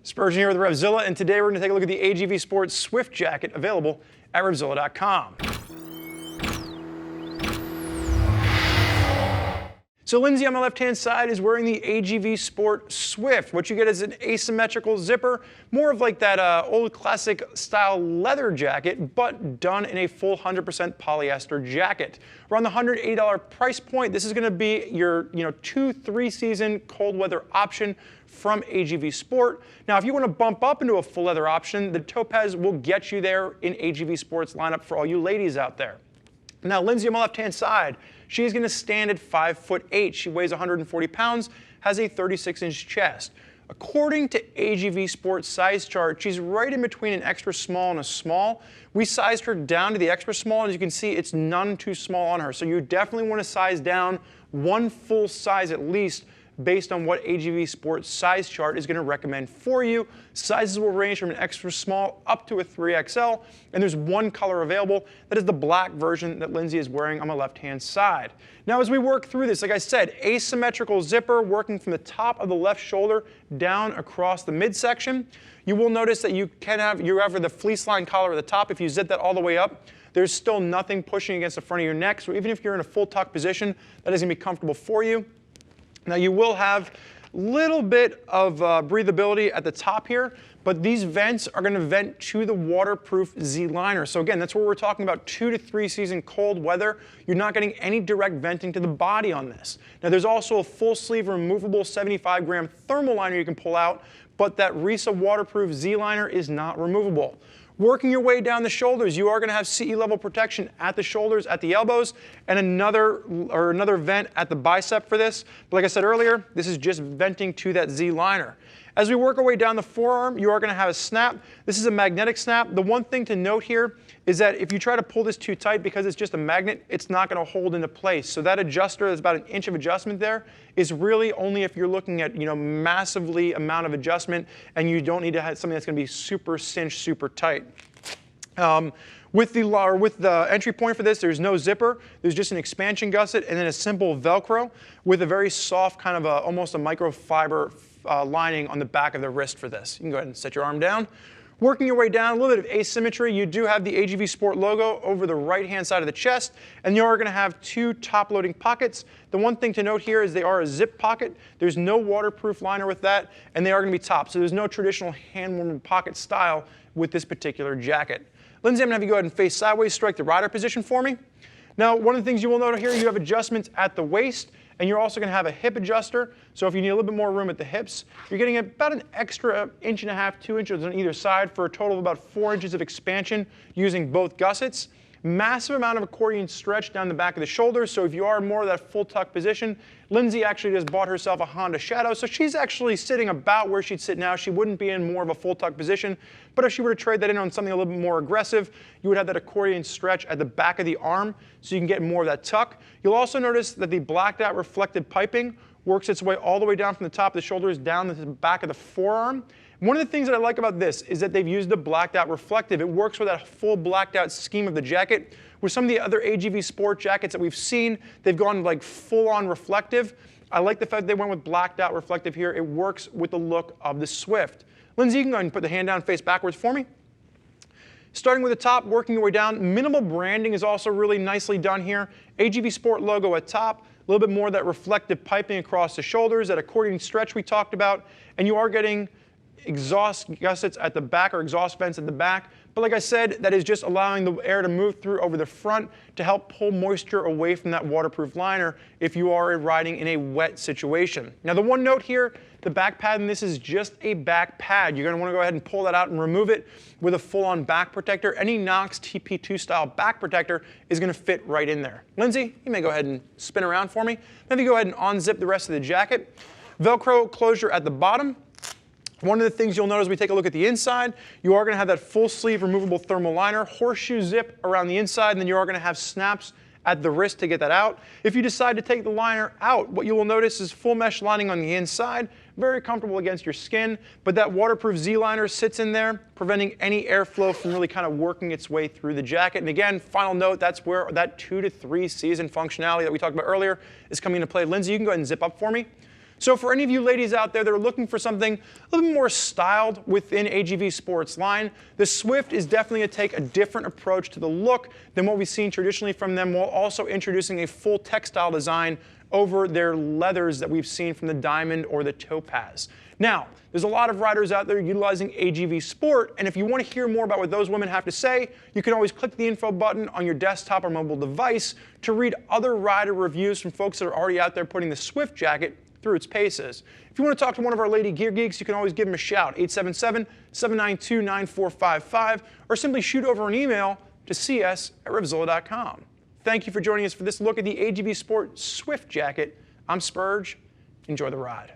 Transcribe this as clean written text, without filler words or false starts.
Spurgeon here with RevZilla, and today we're going to take a look at the AGV Sport Swift jacket available at RevZilla.com. So Lindsay on my left-hand side is wearing the AGV Sport Swift. What you get is an asymmetrical zipper, more of like that old classic style leather jacket, but done in a full 100% polyester jacket. Around the $180 price point, this is going to be your 2-3 season cold weather option from AGV Sport. Now, if you want to bump up into a full leather option, the Topaz will get you there in AGV Sport's lineup for all you ladies out there. Now, Lindsay on my left-hand side, she's going to stand at 5'8". She weighs 140 pounds, has a 36-inch chest. According to AGV Sports size chart, she's right in between an extra small and a small. We sized her down to the extra small, and as you can see, it's none too small on her. So you definitely want to size down one full size at least based on what AGV Sports size chart is going to recommend for you. Sizes will range from an extra small up to a 3XL, and there's one color available. That is the black version that Lindsay is wearing on my left-hand side. Now, as we work through this, like I said, asymmetrical zipper working from the top of the left shoulder down across the midsection. You will notice that you have the fleece line collar at the top. If you zip that all the way up, there's still nothing pushing against the front of your neck, so even if you're in a full tuck position, that is going to be comfortable for you. Now, you will have a little bit of breathability at the top here, but these vents are going to vent to the waterproof Z liner. So again, that's where we're talking about 2 to 3 season cold weather. You're not getting any direct venting to the body on this. Now, there's also a full sleeve removable 75-gram thermal liner you can pull out, but that RevZilla waterproof Z liner is not removable. Working your way down the shoulders, you are going to have CE level protection at the shoulders, at the elbows, and another vent at the bicep for this. But like I said earlier, this is just venting to that Z liner. As we work our way down the forearm, you are going to have a snap. This is a magnetic snap. The one thing to note here is that if you try to pull this too tight, because it's just a magnet, it's not going to hold into place. So that adjuster, there's about an inch of adjustment there, is really only if you're looking at massively amount of adjustment, and you don't need to have something that's going to be super cinched, super tight. With the entry point for this, there's no zipper. There's just an expansion gusset and then a simple Velcro with a very soft kind of almost a microfiber lining on the back of the wrist for this. You can go ahead and set your arm down. Working your way down, a little bit of asymmetry. You do have the AGV Sport logo over the right-hand side of the chest, and you are going to have 2 top-loading pockets. The one thing to note here is they are a zip pocket. There's no waterproof liner with that, and they are going to be top. So there's no traditional hand-warming pocket style with this particular jacket. Lindsay, I'm going to have you go ahead and face sideways, strike the rider position for me. Now, one of the things you will note here, you have adjustments at the waist, and you're also going to have a hip adjuster. So if you need a little bit more room at the hips, you're getting about an extra 1.5 to 2 inches on either side for a total of about 4 inches of expansion using both gussets. Massive amount of accordion stretch down the back of the shoulders, so if you are more of that full tuck position, Lindsay actually just bought herself a Honda Shadow, so she's actually sitting about where she'd sit now. She wouldn't be in more of a full tuck position, but if she were to trade that in on something a little bit more aggressive, you would have that accordion stretch at the back of the arm, so you can get more of that tuck. You'll also notice that the blacked out reflective piping works its way all the way down from the top of the shoulders down to the back of the forearm. One of the things that I like about this is that they've used the blacked out reflective. It works with that full blacked out scheme of the jacket. With some of the other AGV Sport jackets that we've seen, they've gone like full on reflective. I like the fact they went with blacked out reflective here. It works with the look of the Swift. Lindsay, you can go ahead and put the hand down face backwards for me. Starting with the top, working your way down. Minimal branding is also really nicely done here. AGV Sport logo at top. A little bit more of that reflective piping across the shoulders, that accordion stretch we talked about, and you are getting exhaust gussets at the back or exhaust vents at the back. But like I said, that is just allowing the air to move through over the front to help pull moisture away from that waterproof liner if you are riding in a wet situation. Now, the one note here, the back pad, and this is just a back pad. You're going to want to go ahead and pull that out and remove it with a full-on back protector. Any Knox TP2 style back protector is going to fit right in there. Lindsay, you may go ahead and spin around for me. Maybe go ahead and unzip the rest of the jacket. Velcro closure at the bottom. One of the things you'll notice as we take a look at the inside, you are going to have that full sleeve removable thermal liner, horseshoe zip around the inside, and then you are going to have snaps at the wrist to get that out. If you decide to take the liner out, what you will notice is full mesh lining on the inside, very comfortable against your skin, but that waterproof Z liner sits in there, preventing any airflow from really kind of working its way through the jacket. And again, final note, that's where that 2 to 3 season functionality that we talked about earlier is coming into play. Lindsay, you can go ahead and zip up for me. So for any of you ladies out there that are looking for something a little bit more styled within AGV Sport's line, the Swift is definitely going to take a different approach to the look than what we've seen traditionally from them, while also introducing a full textile design over their leathers that we've seen from the Diamond or the Topaz. Now, there's a lot of riders out there utilizing AGV Sport, and if you want to hear more about what those women have to say, you can always click the info button on your desktop or mobile device to read other rider reviews from folks that are already out there putting the Swift jacket through its paces. If you want to talk to one of our lady gear geeks, you can always give them a shout, 877-792-9455, or simply shoot over an email to cs@revzilla.com. Thank you for joining us for this look at the AGV Sport Swift jacket. I'm Spurge. Enjoy the ride.